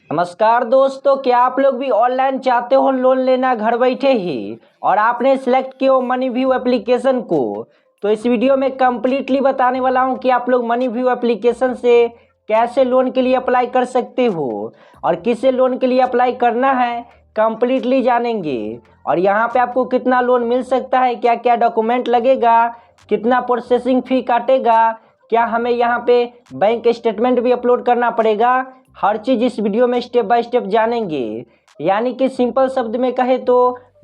नमस्कार दोस्तों, क्या आप लोग भी ऑनलाइन चाहते हो लोन लेना घर बैठे ही और आपने सिलेक्ट किया हो मनी व्यू एप्लीकेशन को। तो इस वीडियो में कम्प्लीटली बताने वाला हूं कि आप लोग मनी व्यू एप्लीकेशन से कैसे लोन के लिए अप्लाई कर सकते हो और किसे लोन के लिए अप्लाई करना है कम्प्लीटली जानेंगे। और यहाँ पे आपको कितना लोन मिल सकता है, क्या क्या डॉक्यूमेंट लगेगा, कितना प्रोसेसिंग फ़ी काटेगा, क्या हमें यहाँ पे बैंक स्टेटमेंट भी अपलोड करना पड़ेगा, हर चीज़ इस वीडियो में स्टेप बाय स्टेप जानेंगे। यानी कि सिंपल शब्द में कहे तो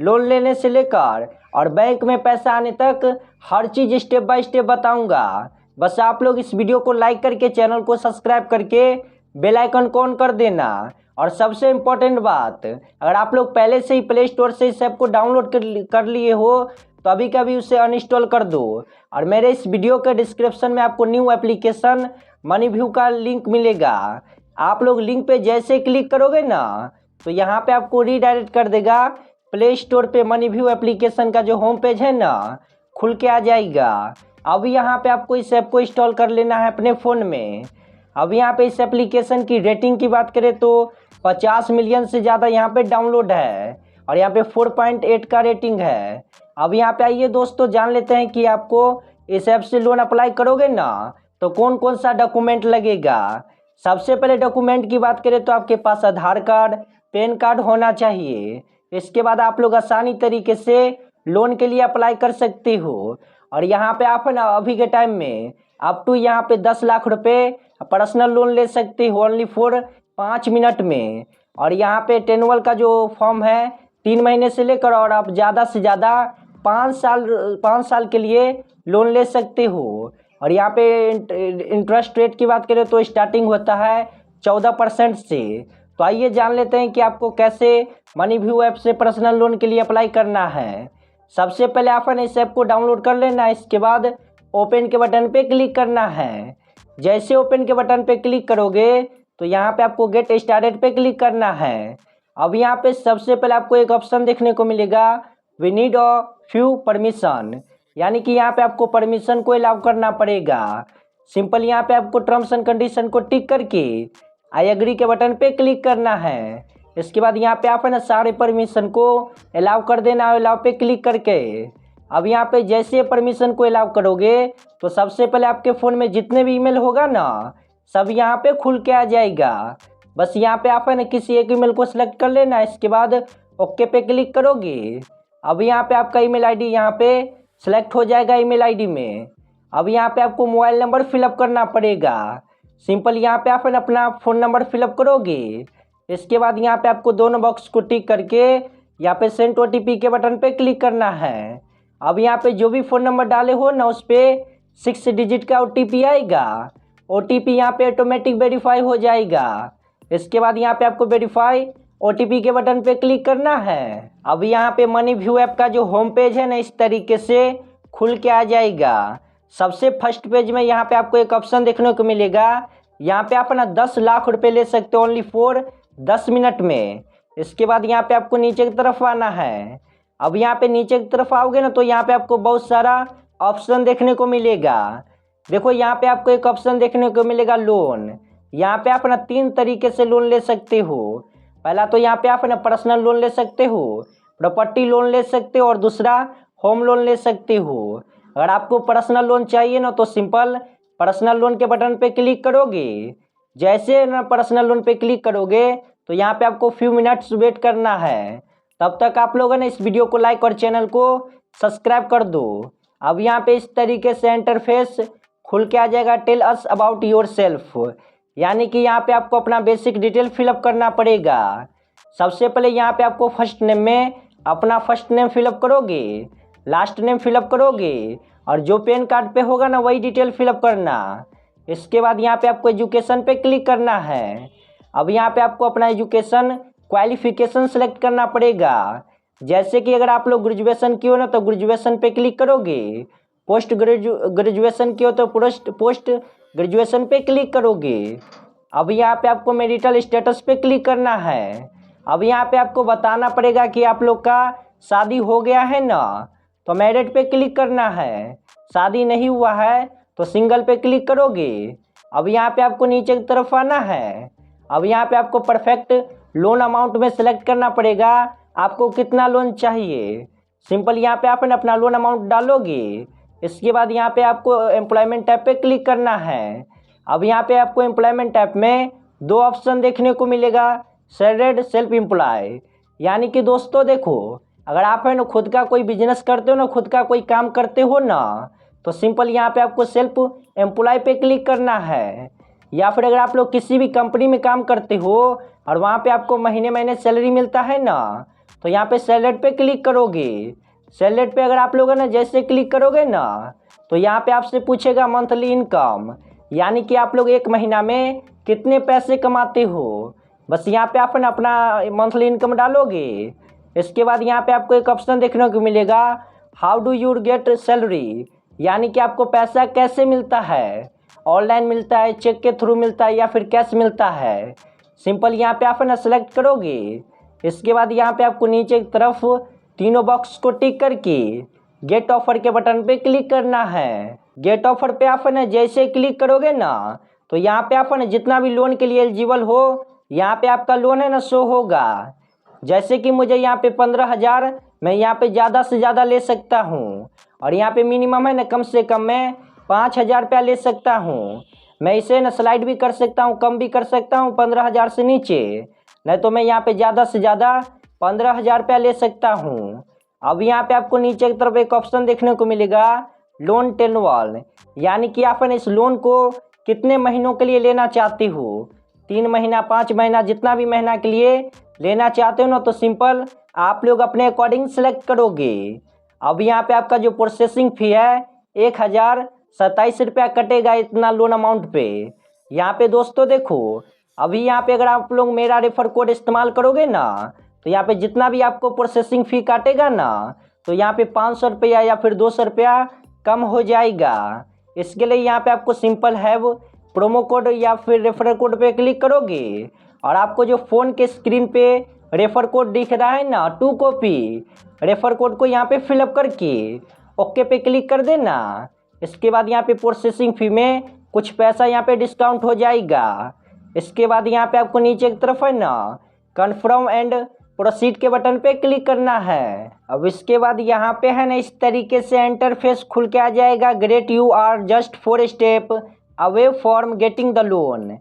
लोन लेने से लेकर और बैंक में पैसा आने तक हर चीज़ स्टेप बाय स्टेप बताऊंगा। बस आप लोग इस वीडियो को लाइक करके चैनल को सब्सक्राइब करके बेल आइकन को ऑन कर देना। और सबसे इम्पोर्टेंट बात, अगर आप लोग पहले से ही प्ले स्टोर से इस ऐप को डाउनलोड कर लिए हो तो अभी कभी उसे अनइंस्टॉल कर दो। और मेरे इस वीडियो के डिस्क्रिप्शन में आपको न्यू एप्लीकेशन मनी व्यू का लिंक मिलेगा। आप लोग लिंक पे जैसे क्लिक करोगे ना तो यहाँ पे आपको रीडायरेक्ट कर देगा प्ले स्टोर पे। मनी व्यू एप्लीकेशन का जो होम पेज है ना खुल के आ जाएगा। अब यहाँ पे आपको इस ऐप को इंस्टॉल कर लेना है अपने फ़ोन में। अब यहाँ पे इस एप्लीकेशन की रेटिंग की बात करें तो 50 मिलियन से ज़्यादा यहाँ पे डाउनलोड है और यहाँ पे 4.8 का रेटिंग है। अब यहाँ पे आइए दोस्तों, जान लेते हैं कि आपको इस ऐप से लोन अप्लाई करोगे ना तो कौन कौन सा डॉक्यूमेंट लगेगा। सबसे पहले डॉक्यूमेंट की बात करें तो आपके पास आधार कार्ड, पैन कार्ड होना चाहिए। इसके बाद आप लोग आसानी तरीके से लोन के लिए अप्लाई कर सकते हो। और यहाँ पे आप ना अभी के टाइम में अप टू यहाँ पे 10 लाख रुपए पर्सनल लोन ले सकते हो ओनली फॉर 5 मिनट में। और यहाँ पे टेनुअल का जो फॉर्म है 3 महीने से लेकर और आप ज़्यादा से ज़्यादा 5 साल के लिए लोन ले सकते हो। और यहाँ पे इंटरेस्ट रेट की बात करें तो स्टार्टिंग होता है 14% से। तो आइए जान लेते हैं कि आपको कैसे मनी व्यू ऐप से पर्सनल लोन के लिए अप्लाई करना है। सबसे पहले आपने इस ऐप को डाउनलोड कर लेना है। इसके बाद ओपन के बटन पे क्लिक करना है। जैसे ओपन के बटन पे क्लिक करोगे तो यहाँ पे आपको गेट स्टार्टेड पे क्लिक करना है। अब यहाँ पे सबसे पहले आपको एक ऑप्शन देखने को मिलेगा, we need a few permission, यानी कि यहाँ पे आपको परमिशन को अलाउ करना पड़ेगा। सिंपल यहाँ पे आपको टर्म्स एंड कंडीशन को टिक करके आई एग्री के बटन पे क्लिक करना है। इसके बाद यहाँ पे आप है ना सारे परमिशन को अलाउ कर देना है, अलाउ पे क्लिक करके। अब यहाँ पे जैसे परमिशन को अलाउ करोगे तो सबसे पहले आपके फ़ोन में जितने भी ईमेल होगा ना सब यहाँ पे खुल के आ जाएगा। बस यहाँ पे आप है ना किसी एक ईमेल को सिलेक्ट कर लेना। इसके बाद ओके पे क्लिक करोगे। अब यहाँ पे आपका ईमेल आईडी यहाँ पे सिलेक्ट हो जाएगा ईमेल आईडी में। अब यहाँ पे आपको मोबाइल नंबर फिलअप करना पड़ेगा। सिंपल यहाँ पे आप है ना अपना फ़ोन नंबर फिलअप करोगे। इसके बाद यहाँ पे आपको दोनों बॉक्स को टिक करके यहाँ पे सेंड OTP के बटन पे क्लिक करना है। अब यहाँ पे जो भी फ़ोन नंबर डाले हो ना उस पर 6 डिजिट का OTP आएगा। OTP यहाँ पे ऑटोमेटिक वेरीफाई हो जाएगा। इसके बाद यहाँ पे आपको वेरीफाई OTP के बटन पे क्लिक करना है। अब यहाँ पे मनी व्यू ऐप का जो होम पेज है ना इस तरीके से खुल के आ जाएगा। सबसे फर्स्ट पेज में यहाँ पे आपको एक ऑप्शन देखने को मिलेगा, यहाँ पे आप ना 10 लाख रुपए ले सकते हो ओनली फॉर 10 मिनट में। इसके बाद यहाँ पे आपको नीचे की तरफ आना है। अब यहाँ पे नीचे की तरफ आओगे ना तो यहाँ पे आपको बहुत सारा ऑप्शन देखने को मिलेगा। देखो यहाँ पे आपको एक ऑप्शन देखने को मिलेगा लोन। यहाँ पे आप ना 3 तरीके से लोन ले सकते हो। पहला तो यहाँ पे आप ना पर्सनल लोन ले सकते हो, प्रॉपर्टी लोन ले सकते हो और दूसरा होम लोन ले सकते हो। अगर आपको पर्सनल लोन चाहिए ना तो सिंपल पर्सनल लोन के बटन पे क्लिक करोगे। जैसे ना पर्सनल लोन पे क्लिक करोगे तो यहाँ पे आपको फ्यू मिनट्स वेट करना है। तब तक आप लोगों ने इस वीडियो को लाइक और चैनल को सब्सक्राइब कर दो। अब यहाँ पे इस तरीके से इंटरफेस खुल के आ जाएगा, tell us about yourself, यानी कि यहाँ पे आपको अपना बेसिक डिटेल फिलअप करना पड़ेगा। सबसे पहले यहाँ पे आपको फर्स्ट नेम में अपना फर्स्ट नेम फिलअप करोगे, लास्ट नेम फिलअप करोगे और जो पैन कार्ड पे होगा ना वही डिटेल फिलअप करना। इसके बाद यहाँ पे आपको एजुकेशन पे क्लिक करना है। अब यहाँ पे आपको अपना एजुकेशन क्वालिफिकेशन सेलेक्ट करना पड़ेगा। जैसे कि अगर आप लोग ग्रेजुएशन किए हो ना तो ग्रेजुएशन पे क्लिक करोगे, पोस्ट ग्रेजुएशन किए हो तो पोस्ट ग्रेजुएशन पे क्लिक करोगे। अब यहाँ पे आपको मैरिटल स्टेटस पे क्लिक करना है। अब यहाँ पे आपको बताना पड़ेगा कि आप लोग का शादी हो गया है ना तो मैरिड पे क्लिक करना है, शादी नहीं हुआ है तो सिंगल पे क्लिक करोगे। अब यहाँ पे आपको नीचे की तरफ आना है। अब यहाँ पे आपको परफेक्ट लोन अमाउंट में सेलेक्ट करना पड़ेगा आपको कितना लोन चाहिए। सिंपल यहाँ पे आप अपना लोन अमाउंट डालोगे। इसके बाद यहाँ पे आपको एम्प्लॉयमेंट टैब पे क्लिक करना है। अब यहाँ पे आपको एम्प्लॉयमेंट टैब में दो ऑप्शन देखने को मिलेगा, सैलरीड, सेल्फ एम्प्लॉय। यानी कि दोस्तों देखो, अगर आप है ना खुद का कोई बिजनेस करते हो ना, खुद का कोई काम करते हो ना, तो सिंपल यहाँ पे आपको सेल्फ एम्प्लॉय पे क्लिक करना है। या फिर अगर आप लोग किसी भी कंपनी में काम करते हो और वहाँ पे आपको महीने महीने सैलरी मिलता है ना, तो यहाँ पे सैलरीड पे क्लिक करोगे। सैलरीड पे अगर आप लोग है ना जैसे क्लिक करोगे ना, तो यहाँ पे आपसे पूछेगा मंथली इनकम, यानी कि आप लोग एक महीना में कितने पैसे कमाते हो। बस यहाँ पे आप अपना मंथली इनकम डालोगे। इसके बाद यहाँ पे आपको एक ऑप्शन देखने को मिलेगा, how do you get salary, यानी कि आपको पैसा कैसे मिलता है, ऑनलाइन मिलता है, चेक के थ्रू मिलता है या फिर कैश मिलता है। सिंपल यहाँ पे आप ना सेलेक्ट करोगे। इसके बाद यहाँ पे आपको नीचे की तरफ तीनों बॉक्स को टिक करके गेट ऑफर के बटन पे क्लिक करना है। गेट ऑफर पे आप ना जैसे क्लिक करोगे ना, तो यहाँ पे आप ना जितना भी लोन के लिए एलिजिबल हो, यहाँ पे आपका लोन है ना शो होगा। जैसे कि मुझे यहाँ पे 15,000, मैं यहाँ पे ज़्यादा से ज़्यादा ले सकता हूँ। और यहाँ पे मिनिमम है ना कम से कम मैं 5,000 रुपया ले सकता हूँ। मैं इसे ना स्लाइड भी कर सकता हूँ, कम भी कर सकता हूँ 15,000 से नीचे, नहीं तो मैं यहाँ पे ज़्यादा से ज़्यादा 15,000 रुपया ले सकता हूँ। अब यहाँ पे आपको नीचे की तरफ एक ऑप्शन देखने को मिलेगा, लोन टेन्योर, यानी कि आप इस लोन को कितने महीनों के लिए लेना चाहते हो, 3 महीना, 5 महीना, जितना भी महीना के लिए लेना चाहते हो ना, तो सिंपल आप लोग अपने अकॉर्डिंग सेलेक्ट करोगे। अब यहाँ पे आपका जो प्रोसेसिंग फ़ी है 1,027 रुपया कटेगा इतना लोन अमाउंट पे। यहाँ पे दोस्तों देखो, अभी यहाँ पे अगर आप लोग मेरा रेफर कोड इस्तेमाल करोगे ना, तो यहाँ पे जितना भी आपको प्रोसेसिंग फ़ी काटेगा ना, तो यहाँ पे 500 रुपया या फिर 200 रुपया कम हो जाएगा। इसके लिए यहाँ पे आपको सिंपल हैव प्रोमो कोड या फिर रेफर कोड पे क्लिक करोगे और आपको जो फ़ोन के स्क्रीन पे रेफर कोड दिख रहा है ना 2 कॉपी, रेफर कोड को यहाँ पे फिलअप करके ओके पे क्लिक कर देना। इसके बाद यहाँ पे प्रोसेसिंग फ़ी में कुछ पैसा यहाँ पे डिस्काउंट हो जाएगा। इसके बाद यहाँ पे आपको नीचे की तरफ है ना कन्फर्म एंड प्रोसीड के बटन पे क्लिक करना है। अब इसके बाद यहाँ पे है ना इस तरीके से इंटरफेस खुल के आ जाएगा, great you are just 4 step away from getting the loan,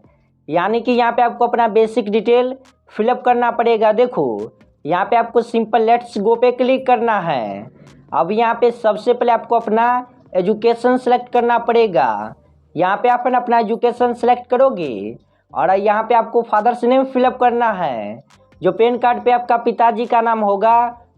यानी कि यहाँ पे आपको अपना बेसिक डिटेल फिलअप करना पड़ेगा। देखो यहाँ पे आपको सिंपल लेट्स गो पे क्लिक करना है। अब यहाँ पे सबसे पहले आपको अपना एजुकेशन सेलेक्ट करना पड़ेगा। यहाँ पे आप अपना एजुकेशन सेलेक्ट करोगे और यहाँ पे आपको फादर्स नेम फिलअप करना है। जो पैन कार्ड पे आपका पिताजी का नाम होगा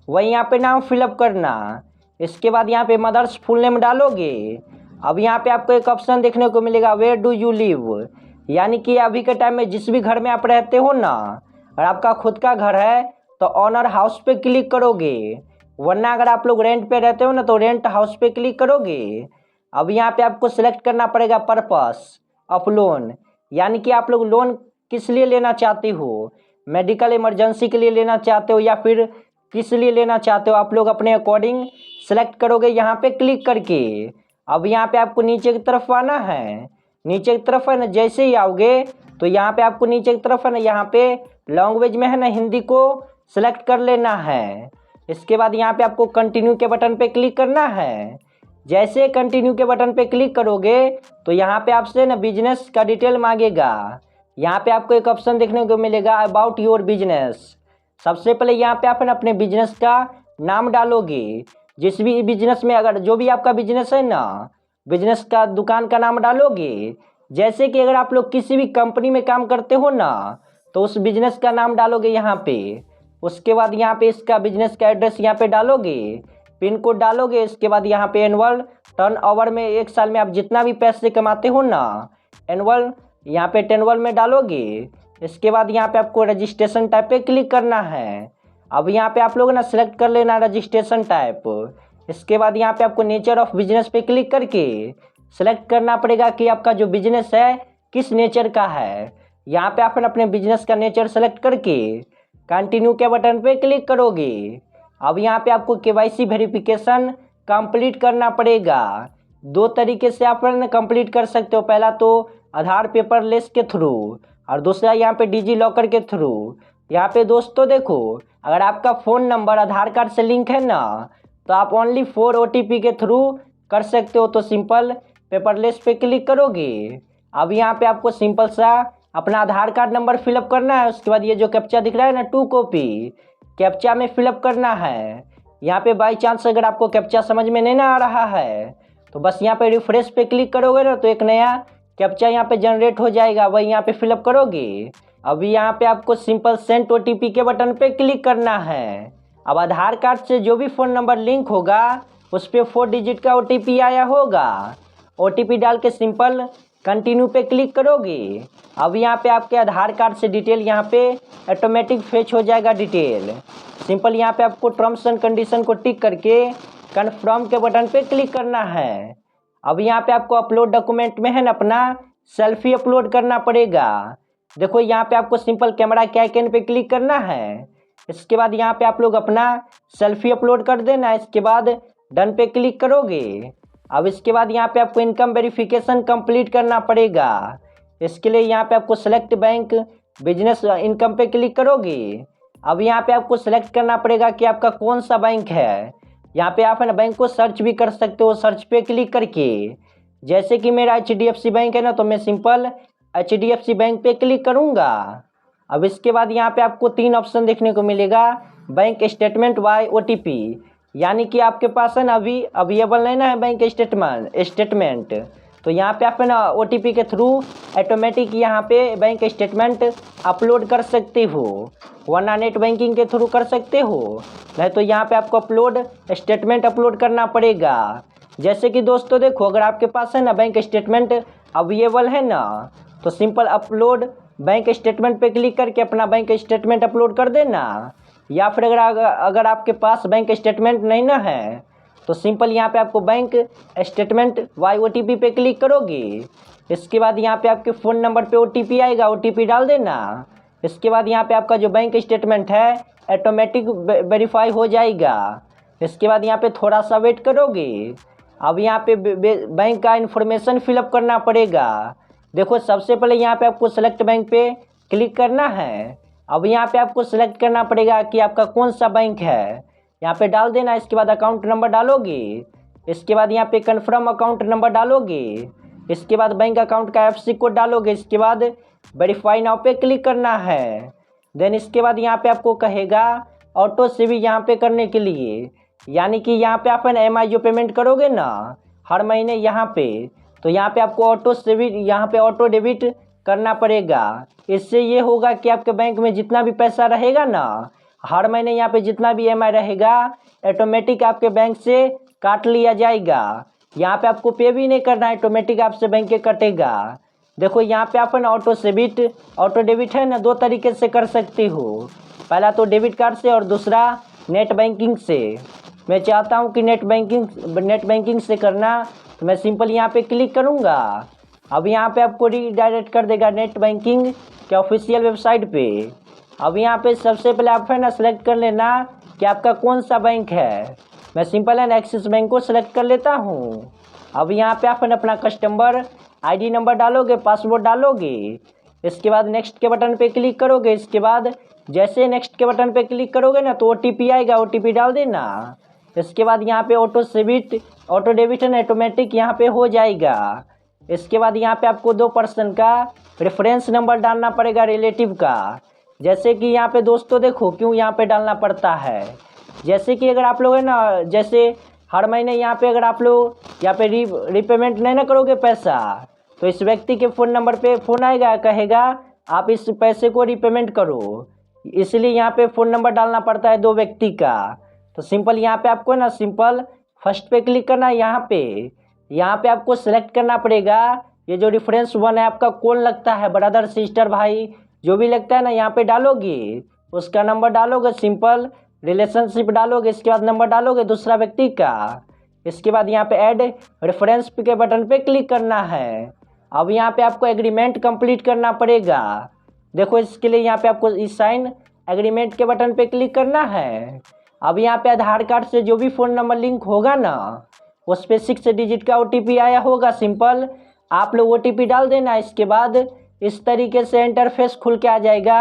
वही यहाँ पे नाम फिलअप करना। इसके बाद यहाँ पे मदर्स फुल नेम डालोगे। अब यहाँ पे आपको एक ऑप्शन देखने को मिलेगा, वेयर डू यू लिव, यानी कि अभी के टाइम में जिस भी घर में आप रहते हो ना, और आपका खुद का घर है तो ऑनर हाउस पे क्लिक करोगे, वरना अगर आप लोग रेंट पे रहते हो ना तो रेंट हाउस पे क्लिक करोगे। अब यहाँ पे आपको सिलेक्ट करना पड़ेगा पर्पस ऑफ लोन, यानी कि आप लोग लोन किस लिए लेना चाहते हो, मेडिकल इमरजेंसी के लिए लेना चाहते हो या फिर किस लिए लेना चाहते हो, आप लोग अपने अकॉर्डिंग सेलेक्ट करोगे यहाँ पे क्लिक करके। अब यहाँ पे आपको नीचे की तरफ आना है। नीचे की तरफ है ना जैसे ही आओगे तो यहाँ पे आपको नीचे की तरफ है ना यहाँ पे लैंग्वेज में है ना हिंदी को सिलेक्ट कर लेना है। इसके बाद यहाँ पे आपको कंटिन्यू के बटन पे क्लिक करना है। जैसे कंटिन्यू के बटन पे क्लिक करोगे तो यहाँ पे आपसे ना बिजनेस का डिटेल मांगेगा। यहाँ पे आपको एक ऑप्शन देखने को मिलेगा, अबाउट योर बिजनेस। सबसे पहले यहाँ पे आप अपने बिजनेस का नाम डालोगे। जिस भी बिजनेस में अगर जो भी आपका बिजनेस है ना, बिजनेस का दुकान का नाम डालोगे। जैसे कि अगर आप लोग किसी भी कंपनी में काम करते हो ना, तो उस बिजनेस का नाम डालोगे यहाँ पे। उसके बाद यहाँ पे इसका बिजनेस का एड्रेस यहाँ पे डालोगे, पिन कोड डालोगे। इसके बाद यहाँ पे एनुअल टर्नओवर में एक साल में आप जितना भी पैसे कमाते हो ना, एनुअल यहाँ पे टेनुअल में डालोगे। इसके बाद यहाँ पे आपको रजिस्ट्रेशन टाइप पे क्लिक करना है। अब यहाँ पे आप लोग ना सेलेक्ट कर लेना रजिस्ट्रेशन टाइप। इसके बाद यहाँ पे आपको नेचर ऑफ बिजनेस पे क्लिक करके सेलेक्ट करना पड़ेगा कि आपका जो बिजनेस है किस नेचर का है। यहाँ पे आप अपने बिजनेस का नेचर सेलेक्ट करके कंटिन्यू के बटन पे क्लिक करोगे। अब यहाँ पे आपको केवाईसी वेरिफिकेशन कंप्लीट करना पड़ेगा। 2 तरीके से आप कंप्लीट कर सकते हो। पहला तो आधार पेपरलेस के थ्रू और दूसरा यहाँ पे डिजी लॉकर के थ्रू। यहाँ पे दोस्तों देखो, अगर आपका फ़ोन नंबर आधार कार्ड से लिंक है ना, तो आप ओनली 4 OTP के थ्रू कर सकते हो। तो सिंपल पेपरलेस पे क्लिक करोगे। अब यहाँ पे आपको सिंपल सा अपना आधार कार्ड नंबर फिलअप करना है। उसके बाद ये जो कैप्चा दिख रहा है ना 2 कॉपी, कैप्चा में फिलअप करना है। यहाँ पे बाई चांस अगर आपको कैप्चा समझ में नहीं ना आ रहा है, तो बस यहाँ पे रिफ्रेश पे क्लिक करोगे ना, तो एक नया कैप्चा यहाँ पे जनरेट हो जाएगा, वही यहाँ पे फिलअप करोगे। अभी यहाँ पे आपको सिंपल सेंड OTP के बटन पे क्लिक करना है। अब आधार कार्ड से जो भी फ़ोन नंबर लिंक होगा उस पर 4 डिजिट का OTP आया होगा। OTP डाल के सिंपल कंटिन्यू पे क्लिक करोगे। अब यहाँ पे आपके आधार कार्ड से डिटेल यहाँ पे ऑटोमेटिक फेच हो जाएगा डिटेल। सिंपल यहाँ पे आपको टर्म्स एंड कंडीशन को टिक करके कन्फर्म के बटन पे क्लिक करना है। अब यहाँ पे आपको अपलोड डॉक्यूमेंट में है ना अपना सेल्फी अपलोड करना पड़ेगा। देखो यहाँ पे आपको सिंपल कैमरा के आइकन पे क्लिक करना है। इसके बाद यहाँ पे आप लोग अपना सेल्फी अपलोड कर देना। इसके बाद डन पे क्लिक करोगे। अब इसके बाद यहाँ पे आपको इनकम वेरिफिकेशन कंप्लीट करना पड़ेगा। इसके लिए यहाँ पे आपको सेलेक्ट बैंक बिजनेस इनकम पे क्लिक करोगे। अब यहाँ पे आपको सेलेक्ट करना पड़ेगा कि आपका कौन सा बैंक है। यहाँ पे आप है ना बैंक को सर्च भी कर सकते हो, सर्च पे क्लिक करके। जैसे कि मेरा HDFC बैंक है ना, तो मैं सिंपल HDFC बैंक पे क्लिक करूँगा। अब इसके बाद यहाँ पे आपको 3 ऑप्शन देखने को मिलेगा, बैंक स्टेटमेंट बाय OTP, यानी कि आपके पास है ना अभी अवेलेबल नहीं ना है बैंक स्टेटमेंट। तो यहाँ पे आप है ना OTP के थ्रू ऑटोमेटिक यहाँ पे बैंक स्टेटमेंट अपलोड कर सकते हो, वरना नेट बैंकिंग के थ्रू कर सकते हो। नहीं तो यहाँ पे आपको स्टेटमेंट अपलोड करना पड़ेगा। जैसे कि दोस्तों देखो, अगर आपके पास है ना बैंक स्टेटमेंट अवेलेबल है ना, तो सिंपल अपलोड बैंक स्टेटमेंट पे क्लिक करके अपना बैंक स्टेटमेंट अपलोड कर देना। या फिर अगर आपके पास बैंक स्टेटमेंट नहीं ना है, तो सिंपल यहाँ पे आपको बैंक स्टेटमेंट बाय OTP पे क्लिक करोगे। इसके बाद यहाँ पे आपके फ़ोन नंबर पे OTP आएगा, OTP डाल देना। इसके बाद यहाँ पे आपका जो बैंक स्टेटमेंट है ऑटोमेटिक वेरीफाई हो जाएगा। इसके बाद यहाँ पे थोड़ा सा वेट करोगे। अब यहाँ पे बैंक का इन्फॉर्मेशन फिलअप करना पड़ेगा। देखो सबसे पहले यहाँ पे आपको सेलेक्ट बैंक पे क्लिक करना है। अब यहाँ पे आपको सेलेक्ट करना पड़ेगा कि आपका कौन सा बैंक है, यहाँ पे डाल देना। इसके बाद अकाउंट नंबर डालोगे। इसके बाद यहाँ पे कन्फर्म अकाउंट नंबर डालोगे। इसके बाद बैंक अकाउंट का FC कोड डालोगे। इसके बाद वेरीफाई नाउ पे क्लिक करना है। देन इसके बाद यहाँ पे आपको कहेगा ऑटो से भी यहाँ पे करने के लिए, यानी कि यहाँ पे आप MI जो पेमेंट करोगे ना हर महीने यहाँ पे, तो यहाँ पे आपको ऑटो से भी यहाँ पे ऑटो डेबिट करना पड़ेगा। इससे ये होगा कि आपके बैंक में जितना भी पैसा रहेगा ना, हर महीने यहाँ पे जितना भी MI रहेगा ऑटोमेटिक आपके बैंक से काट लिया जाएगा। यहाँ पे आपको पे भी नहीं करना है, ऑटोमेटिक आपसे बैंक के कटेगा। देखो यहाँ पे आप ना ऑटो डेबिट है ना 2 तरीके से कर सकते हो। पहला तो डेबिट कार्ड से और दूसरा नेट बैंकिंग से। मैं चाहता हूँ कि नेट बैंकिंग से करना, तो मैं सिंपल यहाँ पे क्लिक करूँगा। अब यहाँ पे आपको रीडायरेक्ट कर देगा नेट बैंकिंग के ऑफिशियल वेबसाइट पे। अब यहाँ पे सबसे पहले आप है ना सेलेक्ट कर लेना कि आपका कौन सा बैंक है। मैं सिंपल है ना एक्सिस बैंक को सेलेक्ट कर लेता हूँ। अब यहाँ पे आप अपना कस्टमर ID नंबर डालोगे, पासवर्ड डालोगे। इसके बाद नेक्स्ट के बटन पे क्लिक करोगे। इसके बाद जैसे नेक्स्ट के बटन पे क्लिक करोगे ना, तो OTP आएगा, OTP डाल देना। इसके बाद यहाँ पे ऑटो डेबिट है ना ऑटोमेटिक यहाँ पे हो जाएगा। इसके बाद यहाँ पे आपको 2 पर्सन का रेफरेंस नंबर डालना पड़ेगा, रिलेटिव का। जैसे कि यहाँ पे दोस्तों देखो क्यों यहाँ पे डालना पड़ता है। जैसे कि अगर आप लोग है ना, जैसे हर महीने यहाँ पे अगर आप लोग यहाँ पे रीपेमेंट नहीं ना करोगे पैसा, तो इस व्यक्ति के फ़ोन नंबर पे फ़ोन आएगा, कहेगा आप इस पैसे को रीपेमेंट करो। इसलिए यहाँ पे फ़ोन नंबर डालना पड़ता है 2 व्यक्ति का। तो सिंपल यहाँ पे आपको ना सिंपल फर्स्ट पे क्लिक करना है। यहाँ पे आपको सेलेक्ट करना पड़ेगा ये जो रेफरेंस 1 है आपका कौन लगता है, ब्रदर सिस्टर भाई जो भी लगता है ना, यहाँ पे डालोगे। उसका नंबर डालोगे, सिंपल रिलेशनशिप डालोगे। इसके बाद नंबर डालोगे दूसरा व्यक्ति का। इसके बाद यहाँ पे ऐड रेफरेंस के बटन पे क्लिक करना है। अब यहाँ पे आपको एग्रीमेंट कंप्लीट करना पड़ेगा। देखो इसके लिए यहाँ पे आपको इस साइन एग्रीमेंट के बटन पे क्लिक करना है। अब यहाँ पे आधार कार्ड से जो भी फ़ोन नंबर लिंक होगा ना, उस पर 6 डिजिट का OTP आया होगा। सिंपल आप लोग OTP डाल देना। इसके बाद इस तरीके से इंटरफेस खुल के आ जाएगा।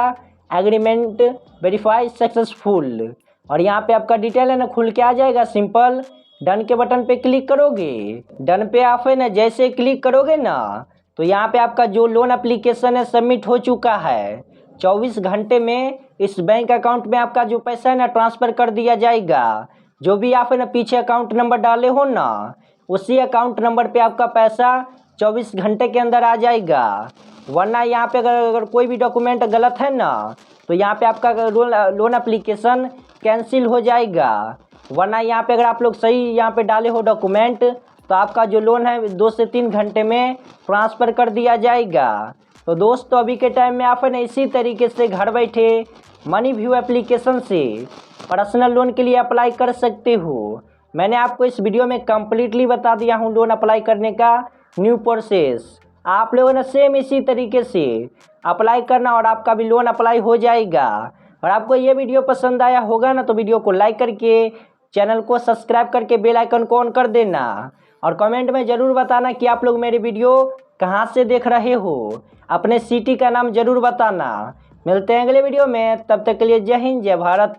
एग्रीमेंट वेरीफाई सक्सेसफुल, और यहाँ पे आपका डिटेल है ना खुल के आ जाएगा। सिंपल डन के बटन पे क्लिक करोगे। डन पे आप है ना जैसे क्लिक करोगे ना तो यहाँ पे आपका जो लोन एप्लीकेशन है सबमिट हो चुका है। 24 घंटे में इस बैंक अकाउंट में आपका जो पैसा है ना ट्रांसफ़र कर दिया जाएगा। जो भी आप है ना पीछे अकाउंट नंबर डाले हो ना उसी अकाउंट नंबर पे आपका पैसा 24 घंटे के अंदर आ जाएगा। वरना यहाँ पे अगर कोई भी डॉक्यूमेंट गलत है ना तो यहाँ पे आपका लोन एप्लीकेशन कैंसिल हो जाएगा। वरना यहाँ पे अगर आप लोग सही यहाँ पे डाले हो डॉक्यूमेंट तो आपका जो लोन है 2 से 3 घंटे में ट्रांसफ़र कर दिया जाएगा। तो दोस्तों अभी के टाइम में आप है ना इसी तरीके से घर बैठे मनी व्यू एप्लीकेशन से पर्सनल लोन के लिए अप्लाई कर सकते हो। मैंने आपको इस वीडियो में कम्प्लीटली बता दिया हूँ लोन अप्लाई करने का न्यू प्रोसेस। आप लोगों ने सेम इसी तरीके से अप्लाई करना और आपका भी लोन अप्लाई हो जाएगा। और आपको ये वीडियो पसंद आया होगा ना तो वीडियो को लाइक करके चैनल को सब्सक्राइब करके बेल आइकन को ऑन कर देना। और कमेंट में ज़रूर बताना कि आप लोग मेरी वीडियो कहाँ से देख रहे हो। अपने सिटी का नाम ज़रूर बताना। मिलते हैं अगले वीडियो में, तब तक के लिए जय हिंद जय भारत।